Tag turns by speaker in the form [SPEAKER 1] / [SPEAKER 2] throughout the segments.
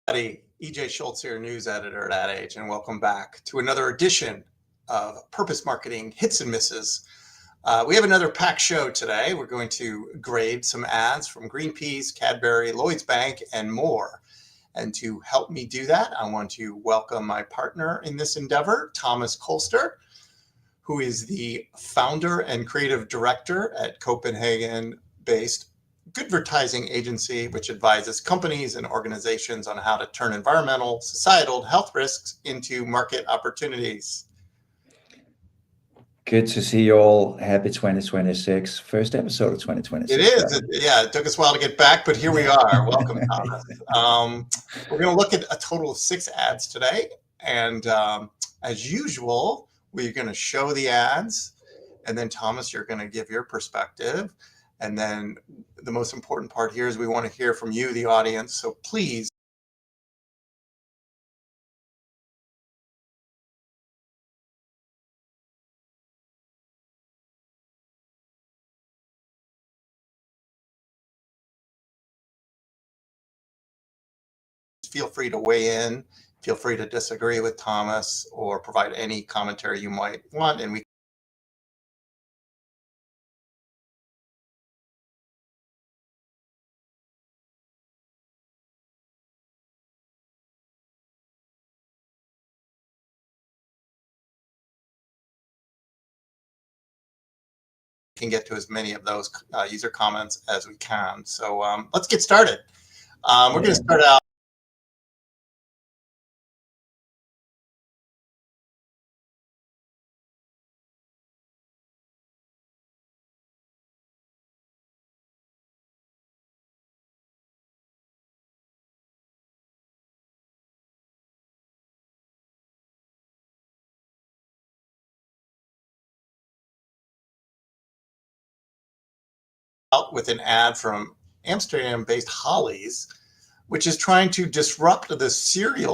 [SPEAKER 1] EJ Schultz here, news editor at Ad Age, and welcome back to another edition of Purpose Marketing Hits and Misses. We have another packed show today. We're going to grade some ads from Greenpeace, Cadbury, Lloyds Bank, and more. And to help me do that, I want to welcome my partner in this endeavor, Thomas Kolster, who is the founder and creative director at Copenhagen-based Goodvertising agency, which advises companies and organizations on how to turn environmental, societal, health risks into market opportunities.
[SPEAKER 2] Good to see you all. Happy 2026. First episode of 2026.
[SPEAKER 1] It is. Right? Yeah, it took us a while to get back, but here we are. Welcome, Thomas. We're going to look at a total of 6 ads today. And as usual, we're going to show the ads. And then, Thomas, you're going to give your perspective. And then the most important part here is we want to hear from you, the audience. So please feel free to weigh in. Feel free to disagree with Thomas or provide any commentary you might want. And we can get to as many of those user comments as we can. So let's get started. We're going to start out. With an ad from Amsterdam-based Hollies, which is trying to disrupt the cereal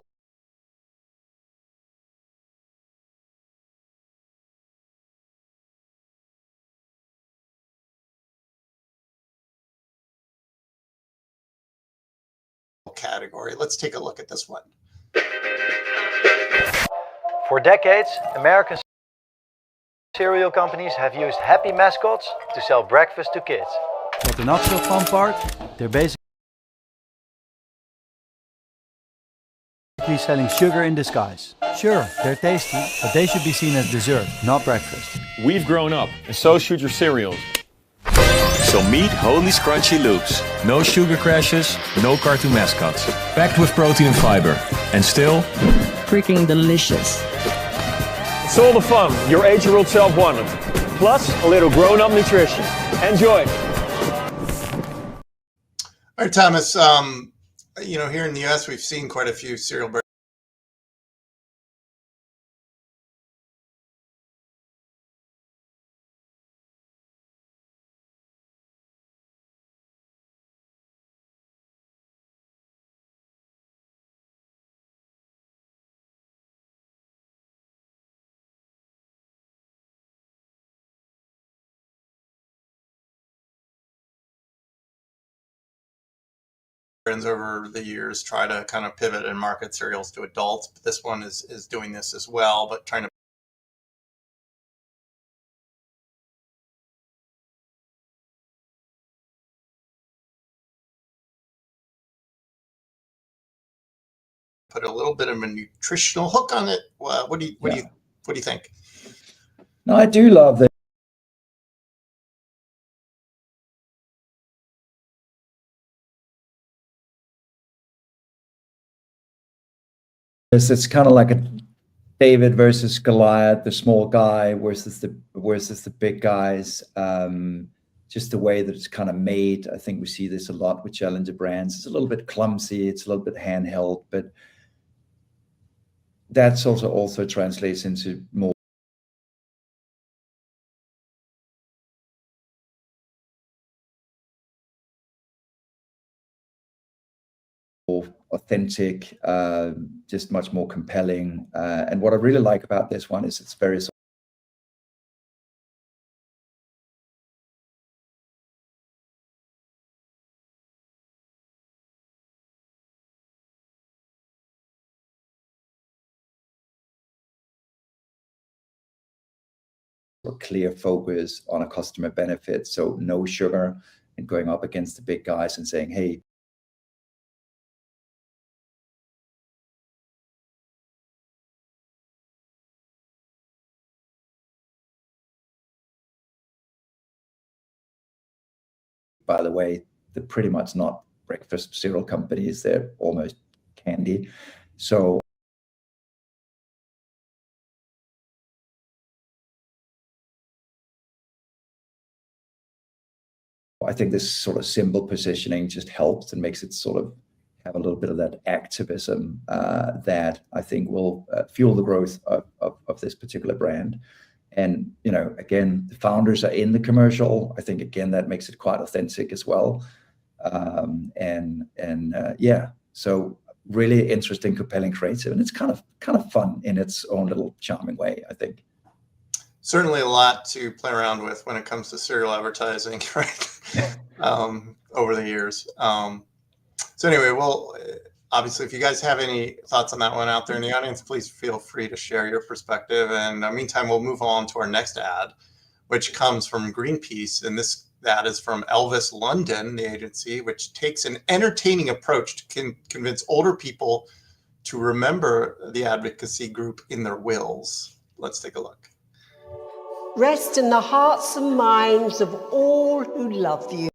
[SPEAKER 1] category. Let's take a look at this one.
[SPEAKER 3] For decades, American cereal companies have used happy mascots to sell breakfast to kids.
[SPEAKER 4] But the not so fun part, they're basically selling sugar in disguise. Sure, they're tasty, but they should be seen as dessert, not breakfast.
[SPEAKER 5] We've grown up, and so should your cereals. So meet Holie's Crunchy Loops. No sugar crashes, no cartoon mascots. Packed with protein and fiber. And still
[SPEAKER 6] freaking delicious.
[SPEAKER 5] It's all the fun your 8-year-old self wanted. Plus a little grown-up nutrition. Enjoy.
[SPEAKER 1] All right, Thomas, you know, here in the US, we've seen quite a few cereal brands. Over the years try to kind of pivot and market cereals to adults, but this one is doing this as well, but trying to put a little bit of a nutritional hook on it. What do you think?
[SPEAKER 2] No, I do love that. It's kind of like a David versus Goliath, the small guy versus the big guys. Just the way that it's kind of made. I think we see this a lot with challenger brands. It's a little bit clumsy, it's a little bit handheld, but that's also translates into more authentic, just much more compelling. And what I really like about this one is it's very clear focus on a customer benefit. So no sugar, and going up against the big guys and saying, hey, by the way, they're pretty much not breakfast cereal companies, they're almost candy. So I think this sort of symbol positioning just helps and makes it sort of have a little bit of that activism that I think will fuel the growth of this particular brand. And, you know, again, the founders are in the commercial. I think, again, that makes it quite authentic as well. Yeah, so really interesting, compelling, creative, and it's kind of fun in its own little charming way, I think.
[SPEAKER 1] Certainly a lot to play around with when it comes to cereal advertising, right? Over the years. So anyway, well, obviously, if you guys have any thoughts on that one out there in the audience, please feel free to share your perspective. And in the meantime, we'll move on to our next ad, which comes from Greenpeace. And this ad is from Elvis London, the agency, which takes an entertaining approach to convince older people to remember the advocacy group in their wills. Let's take a look.
[SPEAKER 7] Rest in the hearts and minds of all who love you.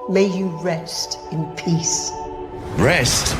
[SPEAKER 7] May you rest in peace.
[SPEAKER 8] Rest?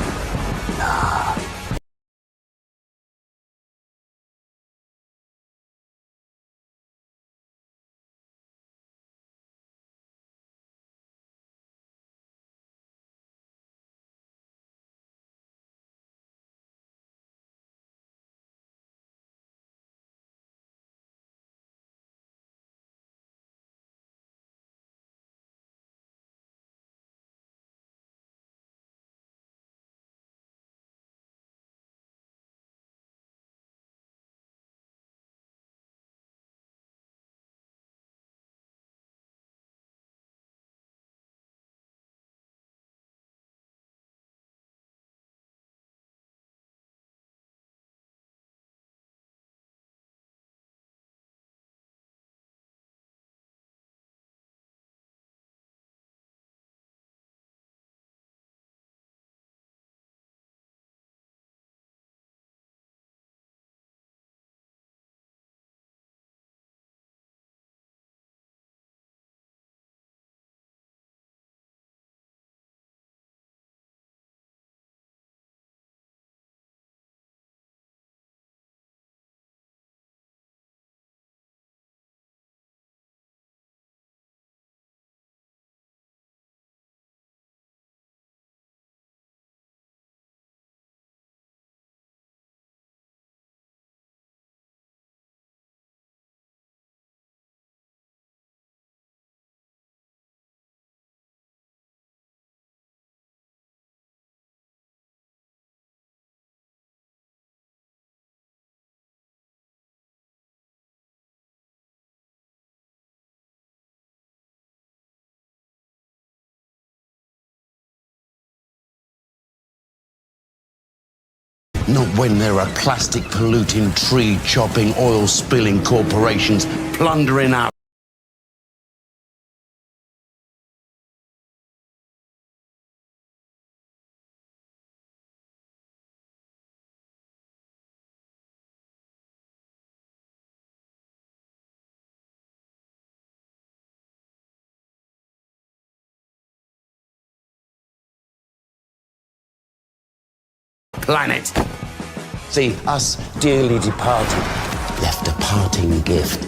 [SPEAKER 8] Not when there are plastic polluting, tree chopping, oil spilling corporations plundering our planet. See, us dearly departed left a parting gift.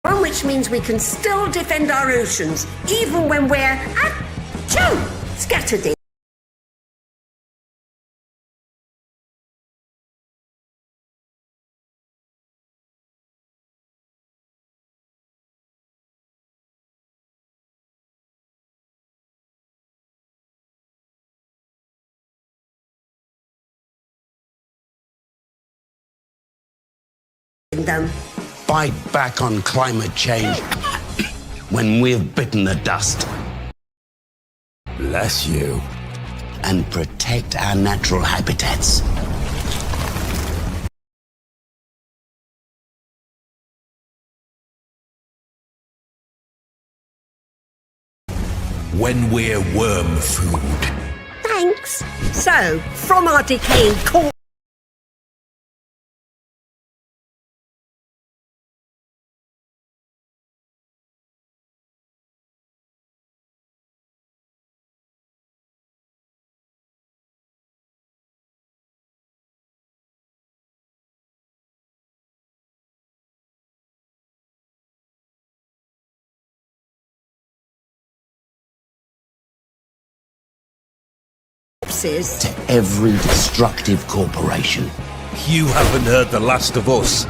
[SPEAKER 7] One which means we can still defend our oceans, even when we're scattered in.
[SPEAKER 8] Fight back on climate change when we've bitten the dust.
[SPEAKER 5] Bless you.
[SPEAKER 8] And protect our natural habitats.
[SPEAKER 9] When we're worm food.
[SPEAKER 7] Thanks. So, from our decaying core.
[SPEAKER 8] To every destructive corporation.
[SPEAKER 9] You haven't heard the last of us.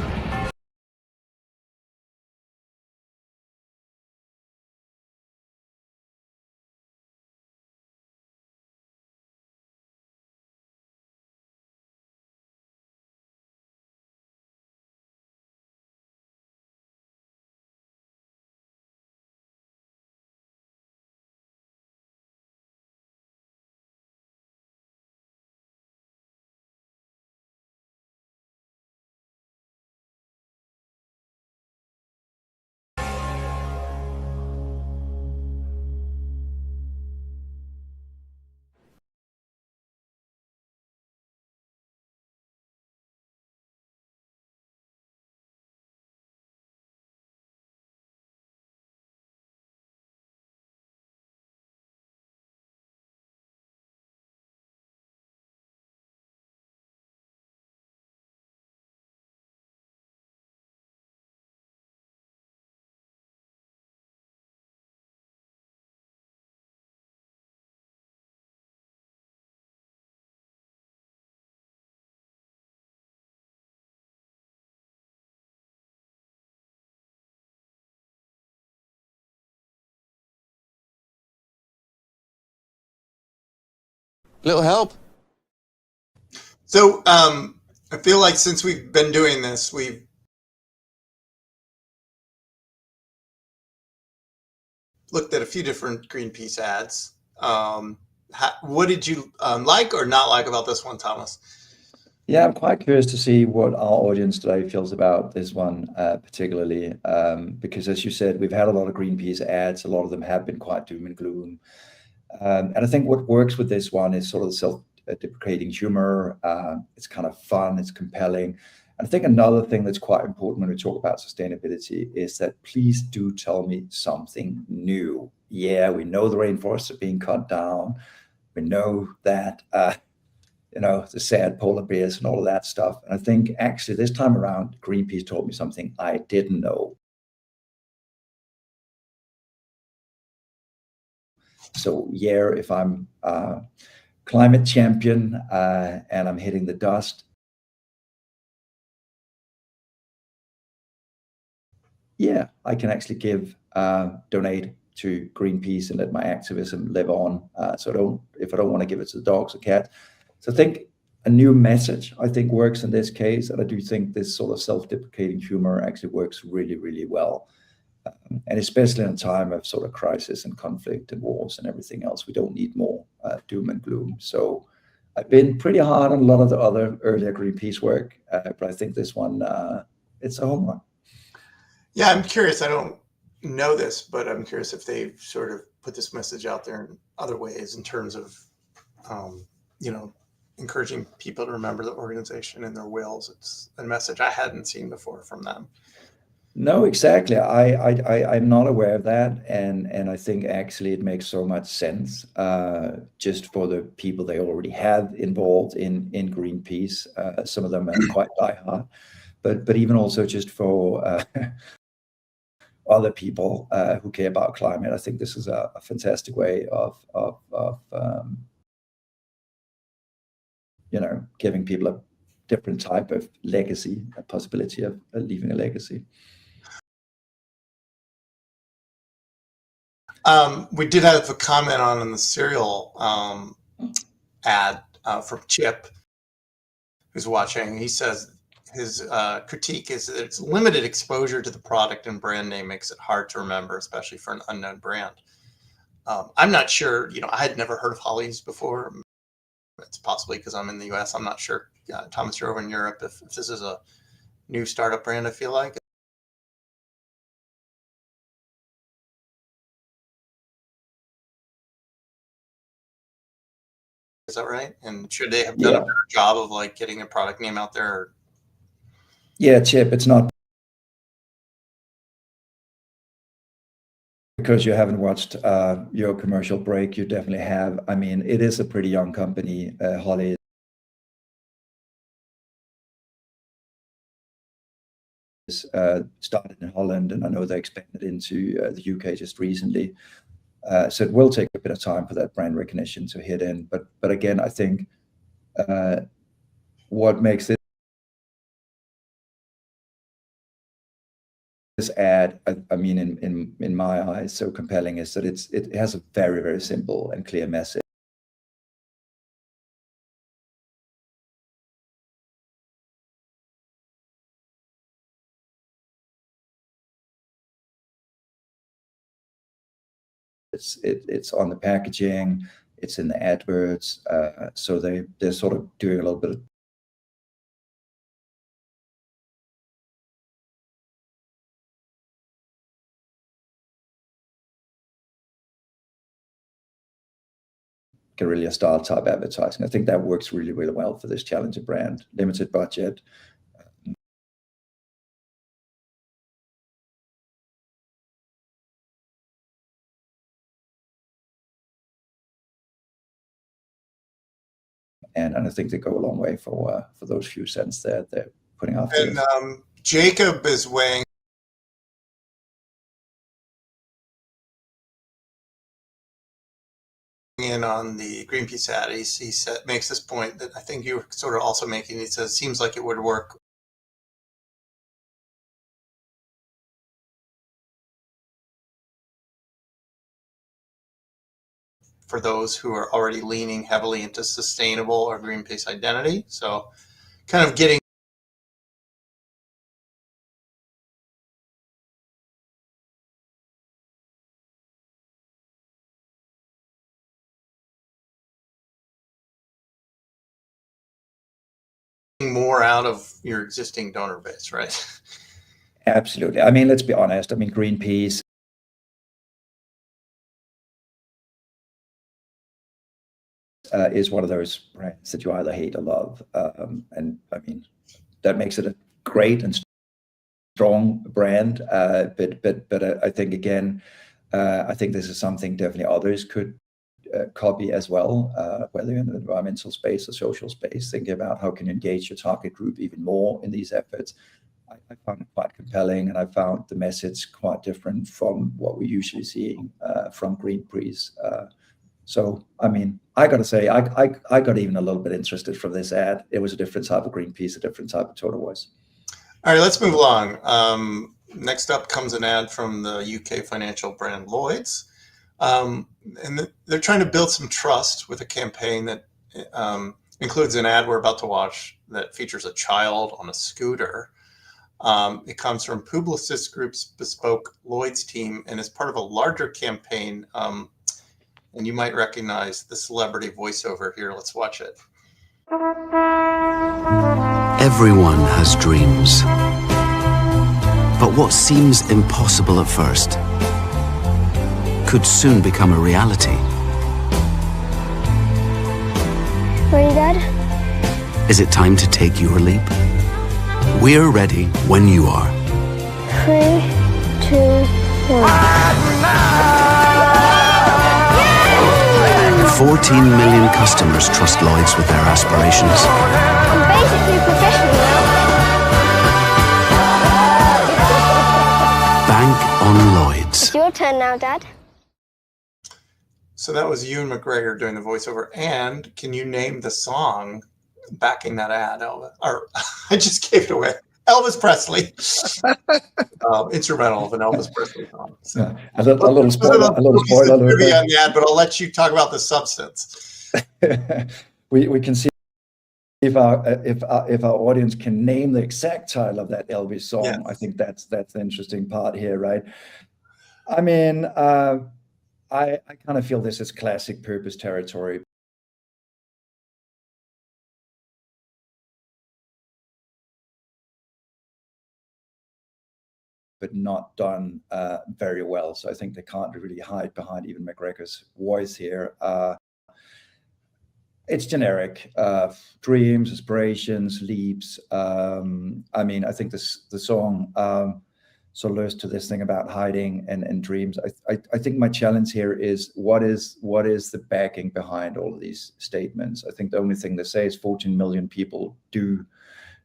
[SPEAKER 8] Little help?
[SPEAKER 1] So I feel like since we've been doing this, we've looked at a few different Greenpeace ads. What did you like or not like about this one, Thomas?
[SPEAKER 2] Yeah, I'm quite curious to see what our audience today feels about this one, particularly because, as you said, we've had a lot of Greenpeace ads. A lot of them have been quite doom and gloom. And I think what works with this one is sort of the self-deprecating humor. It's kind of fun, it's compelling. And I think another thing that's quite important when we talk about sustainability is that please do tell me something new. Yeah, we know the rainforests are being cut down. We know that the sad polar bears and all of that stuff. And I think actually this time around, Greenpeace told me something I didn't know. So yeah, if I'm climate champion and I'm hitting the dust, yeah, I can actually donate to Greenpeace and let my activism live on. So if I don't want to give it to the dogs or cats. So I think a new message, I think, works in this case. And I do think this sort of self-deprecating humor actually works really, really well. And especially in a time of sort of crisis and conflict and wars and everything else, we don't need more doom and gloom. So I've been pretty hard on a lot of the other earlier Greenpeace work, but I think this one, it's a home run.
[SPEAKER 1] Yeah, I'm curious. I don't know this, but I'm curious if they've sort of put this message out there in other ways in terms of, encouraging people to remember the organization and their wills. It's a message I hadn't seen before from them.
[SPEAKER 2] No, exactly. I'm not aware of that, and I think actually it makes so much sense just for the people they already have involved in Greenpeace. Some of them are quite diehard, but even also just for other people who care about climate. I think this is a fantastic way of giving people a different type of legacy, a possibility of leaving a legacy.
[SPEAKER 1] We did have a comment on the cereal ad from Chip, who's watching. He says his critique is that its limited exposure to the product and brand name makes it hard to remember, especially for an unknown brand. I'm not sure, I had never heard of Hollies before. It's possibly because I'm in the US. I'm not sure, Thomas, you're over in Europe, if this is a new startup brand, I feel like. Is that right? And should they have done a better job of like getting a product name out there? Or...
[SPEAKER 2] Yeah, Chip, it's not because you haven't watched your commercial break. You definitely have. I mean, it is a pretty young company. Holie is started in Holland, and I know they expanded into the UK just recently. So it will take a bit of time for that brand recognition to hit in. But again, I think what makes this ad, I mean, in my eyes, so compelling is that it has a very, very simple and clear message. It's on the packaging, it's in the adverts, so they're sort of doing a little bit of guerrilla style type advertising. I think that works really, really well for this challenger brand. Limited budget. And I think they go a long way for those few cents they're putting out.
[SPEAKER 1] And Jacob is weighing in on the Greenpeace ad. He makes this point that I think you were sort of also making. He says, seems like it would work for those who are already leaning heavily into sustainable or Greenpeace identity. So kind of getting out of your existing donor base, right?
[SPEAKER 2] Absolutely. I mean, let's be honest. I mean, Greenpeace is one of those brands that you either hate or love. And I mean, that makes it a great and strong brand. But I think, again, I think this is something definitely others could copy as well, whether in the environmental space or social space, thinking about how can you engage your target group even more in these efforts. I found it quite compelling, and I found the message quite different from what we're usually seeing from Greenpeace. So, I mean, I got to say, I got even a little bit interested from this ad. It was a different type of Greenpeace, a different type of tone of voice.
[SPEAKER 1] All right, let's move along. Next up comes an ad from the UK financial brand Lloyds. And they're trying to build some trust with a campaign that includes an ad we're about to watch that features a child on a scooter. It comes from Publicis Group's bespoke Lloyds team and is part of a larger campaign. And you might recognize the celebrity voiceover here. Let's watch it.
[SPEAKER 8] Everyone has dreams. But what seems impossible at first could soon become a reality.
[SPEAKER 10] Ready, Dad?
[SPEAKER 8] Is it time to take your leap? We're ready when you are.
[SPEAKER 10] 3, 2, 1.
[SPEAKER 8] 14 million customers trust Lloyds with their aspirations.
[SPEAKER 10] I'm basically professional now.
[SPEAKER 8] Bank on Lloyds.
[SPEAKER 10] It's your turn now, Dad.
[SPEAKER 1] So that was Ewan McGregor doing the voiceover. And can you name the song backing that ad, Elvis? Or I just gave it away. Elvis Presley. Instrumental of an Elvis Presley song. So,
[SPEAKER 2] yeah, a little spoiler. A little spoiler.
[SPEAKER 1] On the ad, but I'll let you talk about the substance.
[SPEAKER 2] we can see if our audience can name the exact title of that Elvis song. Yes. I think that's the interesting part here, right? I mean, I kind of feel this is classic purpose territory. But not done very well. So I think they can't really hide behind even McGregor's voice here. It's generic. Dreams, aspirations, leaps. I mean, I think the song sort of alludes to this thing about hiding and dreams. I think my challenge here is what is the backing behind all of these statements? I think the only thing they say is 14 million people do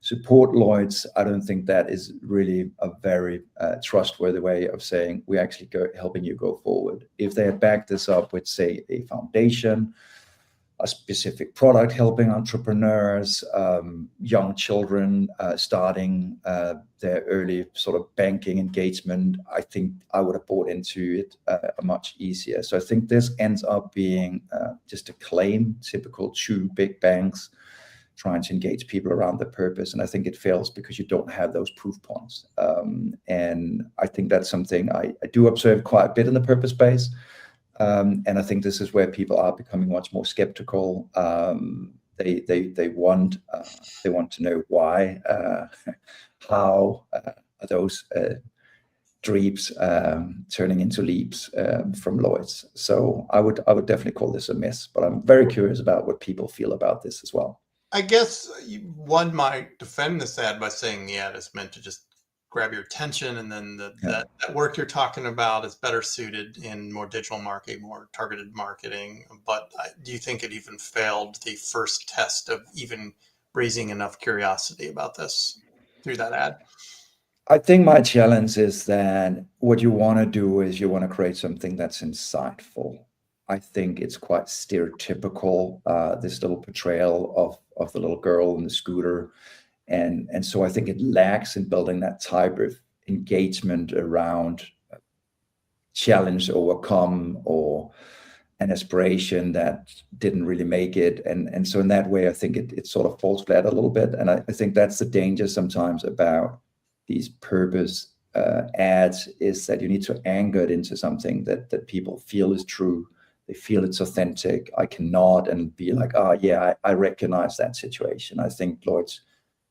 [SPEAKER 2] support Lloyds. I don't think that is really a very trustworthy way of saying we're actually helping you go forward. If they had backed this up with, say, a foundation, a specific product helping entrepreneurs, young children starting their early sort of banking engagement, I think I would have bought into it much easier. So I think this ends up being just a claim, typical two big banks trying to engage people around the purpose. And I think it fails because you don't have those proof points. And I think that's something I do observe quite a bit in the purpose space. And I think this is where people are becoming much more skeptical. They want to know why, how are those dreams turning into leaps from Lloyds. So I would definitely call this a miss, but I'm very curious about what people feel about this as well.
[SPEAKER 1] I guess one might defend this ad by saying the ad is meant to just grab your attention, and then that work you're talking about is better suited in more digital marketing, more targeted marketing. But do you think it even failed the first test of even raising enough curiosity about this through that ad?
[SPEAKER 2] I think my challenge is that what you want to do is you want to create something that's insightful. I think it's quite stereotypical, this little portrayal of the little girl in the scooter. And so I think it lacks in building that type of engagement around challenge overcome or an aspiration that didn't really make it. And so in that way, I think it sort of falls flat a little bit. And I think that's the danger sometimes about these purpose ads, is that you need to anchor it into something that people feel is true. They feel it's authentic. I can nod and be like, oh yeah, I recognize that situation. I think Lloyds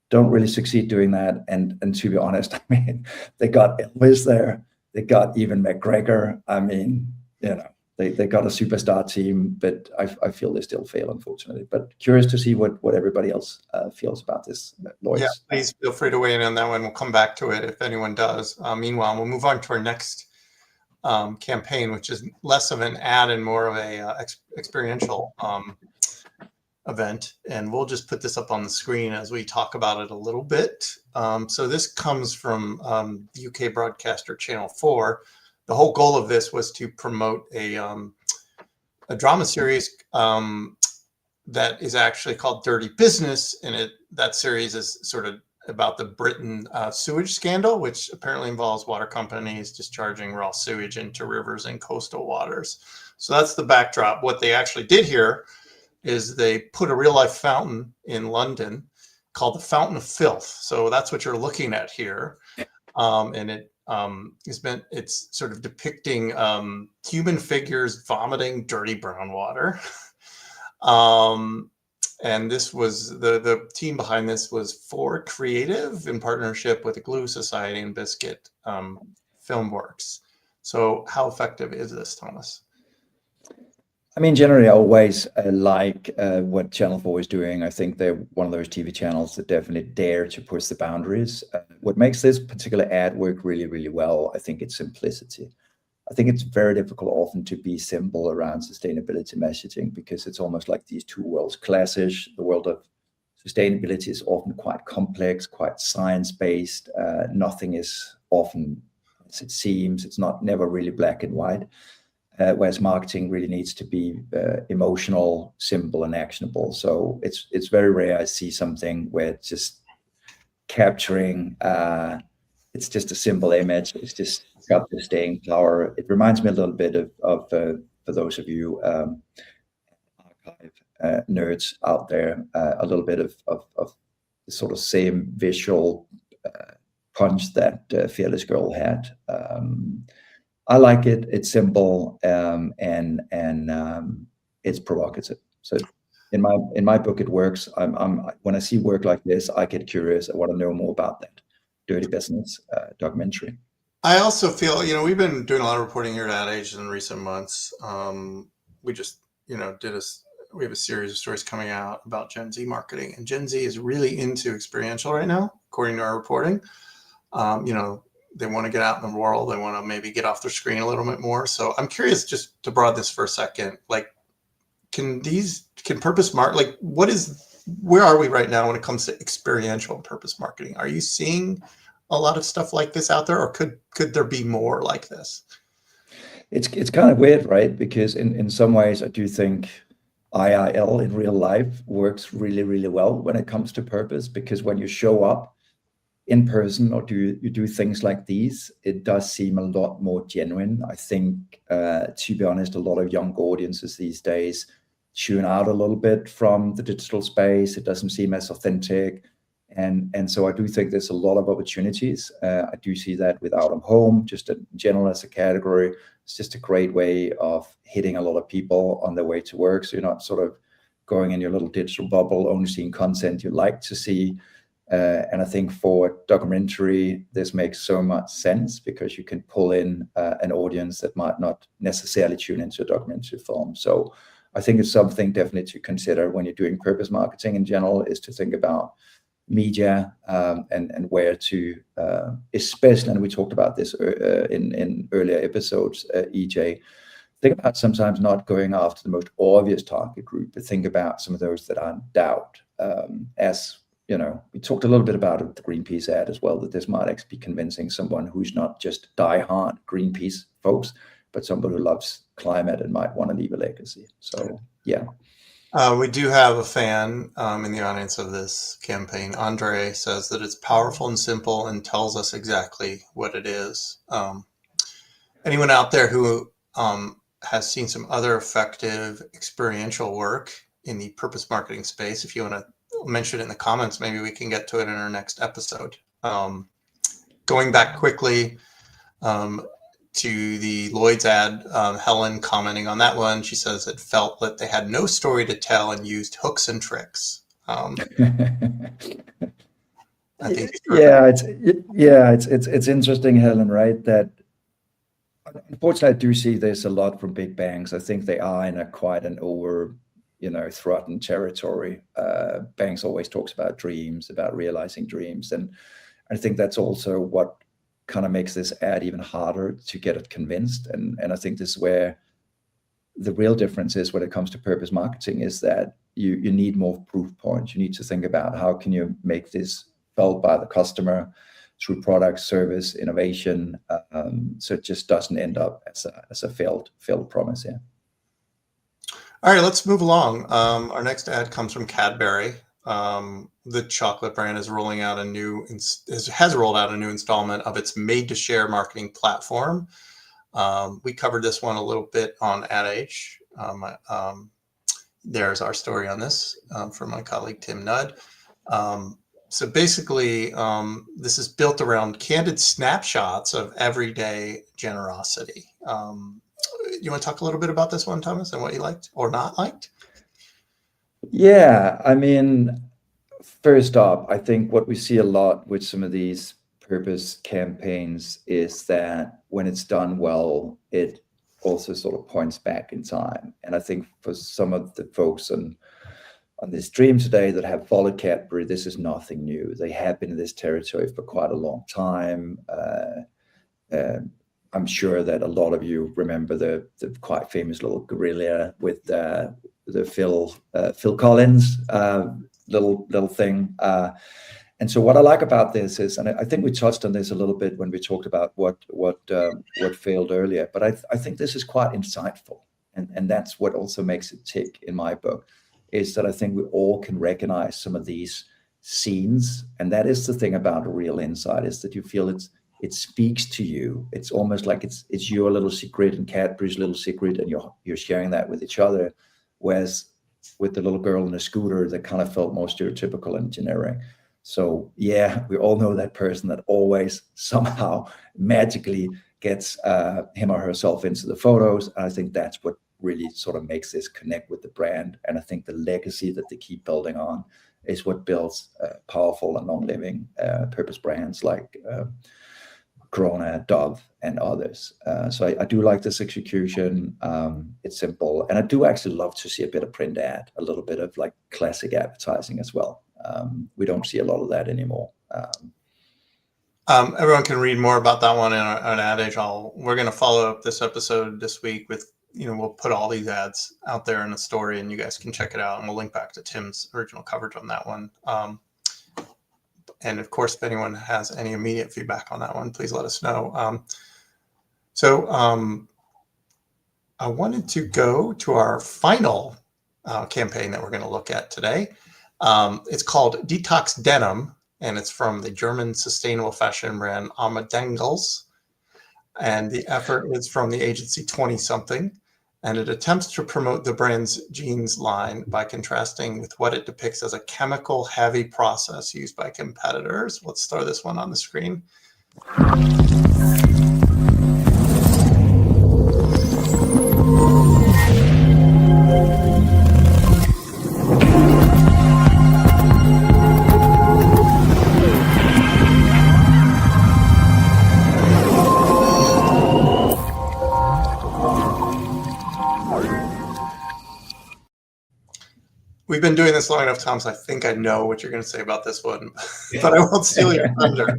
[SPEAKER 2] don't really succeed doing that. And to be honest, I mean, they got Elvis there, they got even McGregor. I mean, you know, they got a superstar team, but I feel they still fail, unfortunately. But curious to see what everybody else feels about this, Lloyds.
[SPEAKER 1] Yeah, please feel free to weigh in on that one. We'll come back to it if anyone does. Meanwhile, we'll move on to our next campaign, which is less of an ad and more of a experiential event. And we'll just put this up on the screen as we talk about it a little bit. So this comes from the UK broadcaster Channel 4. The whole goal of this was to promote a drama series that is actually called Dirty Business, and that series is sort of about the Britain sewage scandal, which apparently involves water companies discharging raw sewage into rivers and coastal waters. So that's the backdrop. What they actually did here is they put a real life fountain in London called the Fountain of Filth. So that's what you're looking at here, and it's sort of depicting human figures vomiting dirty brown water. And this was the team behind this was For Creative in partnership with the Glue Society and Biscuit Filmworks. So how effective is this, Thomas?
[SPEAKER 2] I mean, generally, I always like what Channel 4 is doing. I think they're one of those TV channels that definitely dare to push the boundaries. What makes this particular ad work really, really well, I think it's simplicity. I think it's very difficult often to be simple around sustainability messaging because it's almost like these two worlds clash. The world of sustainability is often quite complex, quite science-based. Nothing is often as it seems. It's never really black and white. Whereas marketing really needs to be emotional, simple, and actionable. So it's very rare I see something where it's just capturing. It's just a simple image. It's just got the staying power. It reminds me a little bit of for those of you archive nerds out there, a little bit of the sort of same visual punch that Fearless Girl had. I like it. It's simple and it's provocative. So in my book, it works. When I see work like this, I get curious. I want to know more about that Dirty Business documentary.
[SPEAKER 1] I also feel, we've been doing a lot of reporting here at Ad Age in recent months. We just, we have a series of stories coming out about Gen Z marketing, and Gen Z is really into experiential right now, according to our reporting. They want to get out in the world. They want to maybe get off their screen a little bit more. So I'm curious, just to broaden this for a second, can purpose market, where are we right now when it comes to experiential and purpose marketing? Are you seeing a lot of stuff like this out there, or could there be more like this?
[SPEAKER 2] It's kind of weird, right? Because in some ways, I do think IRL in real life works really, really well when it comes to purpose, because when you show up in person or you do things like these, it does seem a lot more genuine. I think, to be honest, a lot of young audiences these days tune out a little bit from the digital space. It doesn't seem as authentic. And so I do think there's a lot of opportunities. I do see that with out of home, just in general as a category. It's just a great way of hitting a lot of people on their way to work. So you're not sort of going in your little digital bubble, only seeing content you like to see. And I think for documentary, this makes so much sense because you can pull in an audience that might not necessarily tune into a documentary film. So I think it's something definitely to consider when you're doing purpose marketing in general, is to think about media and where to, especially, and we talked about this in earlier episodes, EJ, think about sometimes not going after the most obvious target group, but think about some of those that are in doubt. We talked a little bit about it with the Greenpeace ad as well, that this might actually be convincing someone who's not just diehard Greenpeace folks, but somebody who loves climate and might want to leave a legacy. So, yeah.
[SPEAKER 1] We do have a fan in the audience of this campaign. Andre says that it's powerful and simple and tells us exactly what it is. Anyone out there who has seen some other effective experiential work in the purpose marketing space, if you want to mention it in the comments, maybe we can get to it in our next episode. Going back quickly to the Lloyds ad, Helen commenting on that one, she says it felt that they had no story to tell and used hooks and tricks. I think
[SPEAKER 2] it's interesting, Helen, right? That unfortunately, I do see this a lot from big banks. I think they are in quite an over, threatened territory. Banks always talks about dreams, about realizing dreams, and I think that's also what kind of makes this ad even harder to get it convinced. And I think this is where the real difference is when it comes to purpose marketing, is that you need more proof points. You need to think about how can you make this felt by the customer through product, service, innovation, so it just doesn't end up as a failed promise. Yeah.
[SPEAKER 1] All right, let's move along. Our next ad comes from Cadbury. The chocolate brand is rolling out has rolled out a new installment of its made-to-share marketing platform. We covered this one a little bit on Ad Age. There's our story on this from my colleague Tim Nudd. So basically, this is built around candid snapshots of everyday generosity. You want to talk a little bit about this one, Thomas, and what you liked or not liked?
[SPEAKER 2] Yeah, I mean, first off, I think what we see a lot with some of these purpose campaigns is that when it's done well, it also sort of points back in time. And I think for some of the folks on this stream today that have followed Cadbury, this is nothing new. They have been in this territory for quite a long time. I'm sure that a lot of you remember the quite famous little gorilla with the Phil Collins little thing. And so what I like about this is, and I think we touched on this a little bit when we talked about what failed earlier, but I think this is quite insightful, and that's what also makes it tick in my book, is that I think we all can recognize some of these scenes, and that is the thing about a real insight, is that you feel it speaks to you. It's almost like it's your little secret and Cadbury's little secret, and you're sharing that with each other. Whereas with the little girl in the scooter, that kind of felt more stereotypical and generic. So yeah, we all know that person that always somehow magically gets him or herself into the photos. And I think that's what really sort of makes this connect with the brand. And I think the legacy that they keep building on is what builds powerful and long-living purpose brands like Corona, Dove, and others. So I do like this execution. It's simple, and I do actually love to see a bit of print ad, a little bit of like classic advertising as well. We don't see a lot of that anymore.
[SPEAKER 1] Everyone can read more about that one on Ad Age. We're going to follow up this episode this week with, we'll put all these ads out there in a story, and you guys can check it out, and we'll link back to Tim's original coverage on that one. And of course, if anyone has any immediate feedback on that one, please let us know. I wanted to go to our final campaign that we're going to look at today. It's called Detox Denim, and it's from the German sustainable fashion brand Armadangels. And the effort is from the agency 20 Something. And it attempts to promote the brand's jeans line by contrasting with what it depicts as a chemical-heavy process used by competitors. Let's throw this one on the screen. We've been doing this long enough, Tom, so I think I know what you're going to say about this one, but I won't steal your thunder.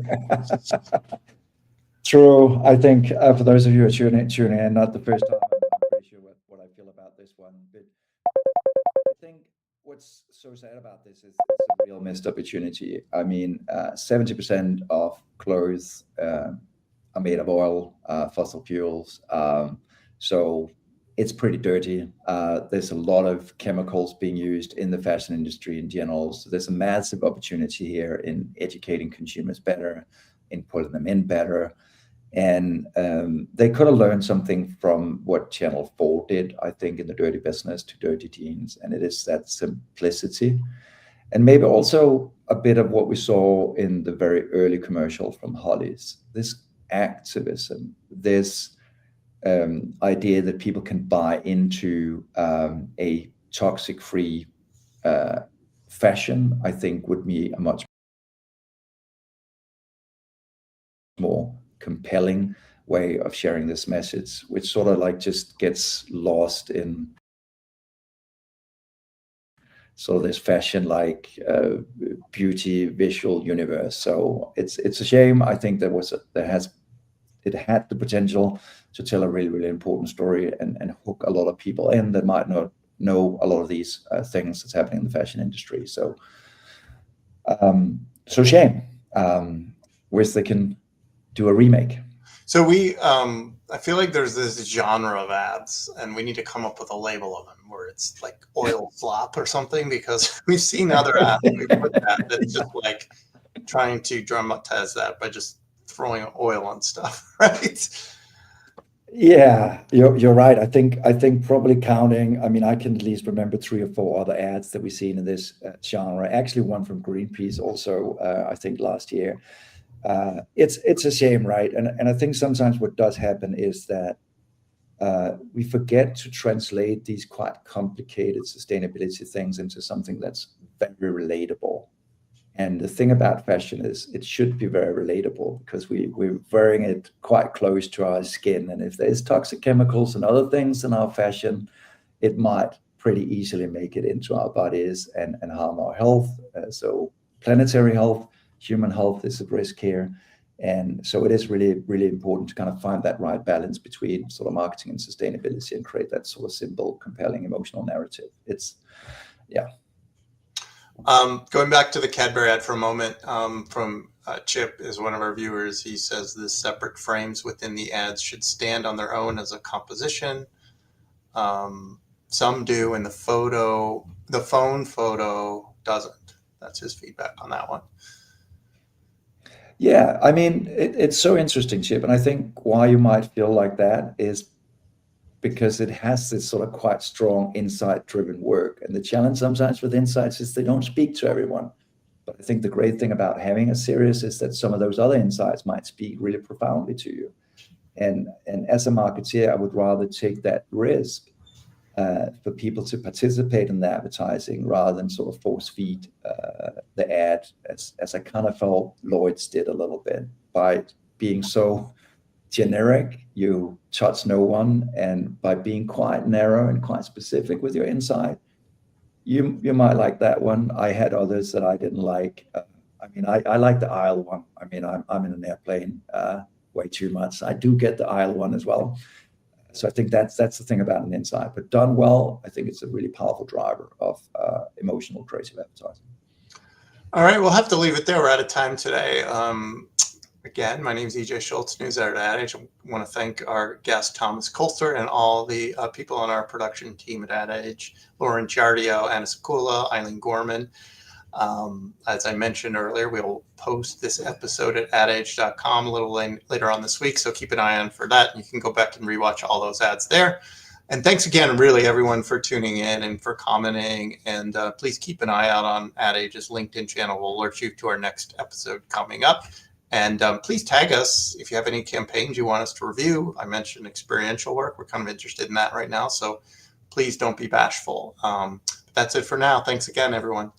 [SPEAKER 2] True. I think for those of you who are tuning in, not the first time, I'm pretty sure what I feel about this one. But I think what's so sad about this is it's a real missed opportunity. I mean, 70% of clothes are made of oil, fossil fuels. So it's pretty dirty. There's a lot of chemicals being used in the fashion industry in general. So there's a massive opportunity here in educating consumers better, in putting them in better. And they could have learned something from what Channel 4 did, I think, in the Dirty Business to Dirty Jeans. And it is that simplicity. And maybe also a bit of what we saw in the very early commercial from Hollies. This activism, this idea that people can buy into a toxic-free fashion, I think would be a much compelling way of sharing this message, which sort of like just gets lost in sort of this fashion like beauty visual universe. So it's a shame. I think it had the potential to tell a really important story and hook a lot of people in that might not know a lot of these things that's happening in the fashion industry. So shame. Wish they can do a remake.
[SPEAKER 1] So I feel like there's this genre of ads, and we need to come up with a label of them where it's like oil slop or something, because we've seen other ads that's just like trying to dramatize that by just throwing oil on stuff, right?
[SPEAKER 2] Yeah, you're right. I think probably counting. I mean, I can at least remember 3 or 4 other ads that we've seen in this genre. Actually, one from Greenpeace also. I think last year. It's a shame, right? And I think sometimes what does happen is that we forget to translate these quite complicated sustainability things into something that's very relatable. And the thing about fashion is it should be very relatable, because we're wearing it quite close to our skin. And if there's toxic chemicals and other things in our fashion, it might pretty easily make it into our bodies and harm our health. So planetary health, human health is at risk here. And so it is really, really important to kind of find that right balance between sort of marketing and sustainability and create that sort of simple, compelling, emotional narrative.
[SPEAKER 1] Going back to the Cadbury ad for a moment, from Chip is one of our viewers. He says the separate frames within the ads should stand on their own as a composition. Some do, and the phone photo doesn't. That's his feedback on that one.
[SPEAKER 2] Yeah, I mean, it's so interesting, Chip. And I think why you might feel like that is because it has this sort of quite strong insight-driven work. And the challenge sometimes with insights is they don't speak to everyone. But I think the great thing about having a series is that some of those other insights might speak really profoundly to you. And as a marketeer, I would rather take that risk for people to participate in the advertising rather than sort of force feed the ad, as I kind of felt Lloyds did a little bit. By being so generic, you touch no one, and by being quite narrow and quite specific with your insight, you might like that one. I had others that I didn't like. I mean, I like the aisle one. I mean, I'm in an airplane way too much. I do get the aisle one as well. So I think that's the thing about an insight, but done well, I think it's a really powerful driver of emotional creative advertising.
[SPEAKER 1] All right, we'll have to leave it there. We're out of time today. Again, my name is EJ Schultz, news editor at Ad Age. I want to thank our guest, Thomas Kolster, and all the people on our production team at Ad Age, Lauren Giardio, Anna Sakula, Eileen Gorman. As I mentioned earlier, we'll post this episode at adage.com a little later on this week, so keep an eye on for that. You can go back and rewatch all those ads there. And thanks again, really, everyone, for tuning in and for commenting. And please keep an eye out on Ad Age's LinkedIn channel. We'll alert you to our next episode coming up. And please tag us if you have any campaigns you want us to review. I mentioned experiential work. We're kind of interested in that right now, so please don't be bashful. That's it for now. Thanks again, everyone.